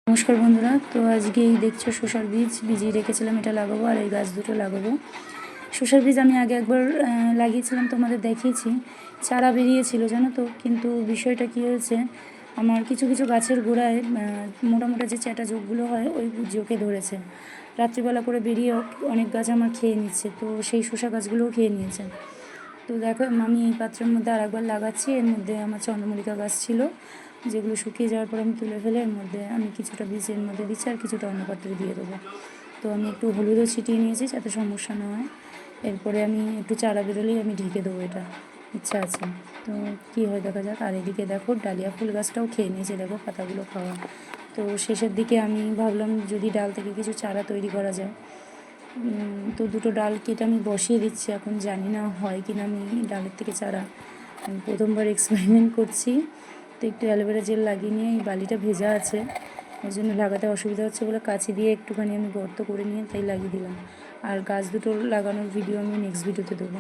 নমস্কার বন্ধুরা, তো আজকে এই দেখছো শসার বীজ ভিজিয়ে রেখেছিলাম, এটা লাগাবো আর এই গাছ দুটো লাগাবো। শসার বীজ আমি আগে একবার লাগিয়েছিলাম, তোমাদের দেখিয়েছি, চারা বেরিয়েছিল জানো তো। কিন্তু বিষয়টা কী হয়েছে, আমার কিছু কিছু গাছের গোড়ায় মোটা মোটা যে চ্যাটা জোকগুলো হয় ওই জোকে ধরেছে। রাত্রিবেলা করে বেরিয়েও অনেক গাছ আমার খেয়ে নিচ্ছে, তো সেই শসা গাছগুলোও খেয়ে নিয়েছে। তো দেখো আমি এই পাত্রের মধ্যে আরেকবার লাগাচ্ছি। এর মধ্যে আমার চন্দ্রমল্লিকা গাছ ছিল, যেগুলো শুকিয়ে যাওয়ার পর আমি তুলে ফেলে এর মধ্যে আমি কিছুটা বীজ এর মধ্যে দিচ্ছি আর কিছুটা অন্য পাত্রে দিয়ে দেবো। তো আমি একটু হলুদও ছিটিয়ে নিয়েছি যাতে সমস্যা না হয়। এরপরে আমি একটু চারা বেরোলেই আমি ঢেকে দেবো, এটা ইচ্ছা আছে। তো কী হয় দেখা যাক। আর এদিকে দেখো ডালিয়া ফুল গাছটাও খেয়ে নিয়েছে, দেখো পাতাগুলো খাওয়া। তো শেষের দিকে আমি ভাবলাম যদি ডাল থেকে কিছু চারা তৈরি করা যায়। তো দুটো ডাল কেটে আমি বসিয়ে দিচ্ছি, এখন জানি না হয় কি না। আমি ডালের থেকে চারা আমি প্রথমবার এক্সপেরিমেন্ট করছি। তো একটু অ্যালোভেরা জেল লাগিয়ে নিয়ে এই বালিটা ভেজা আছে, ওই জন্য লাগাতে অসুবিধা হচ্ছে বলে কাঁচি দিয়ে একটুখানি আমি গর্ত করে নিয়ে তাই লাগিয়ে দিলাম। আর গাছ দুটো লাগানোর ভিডিও আমি নেক্সট ভিডিওতে দেবো।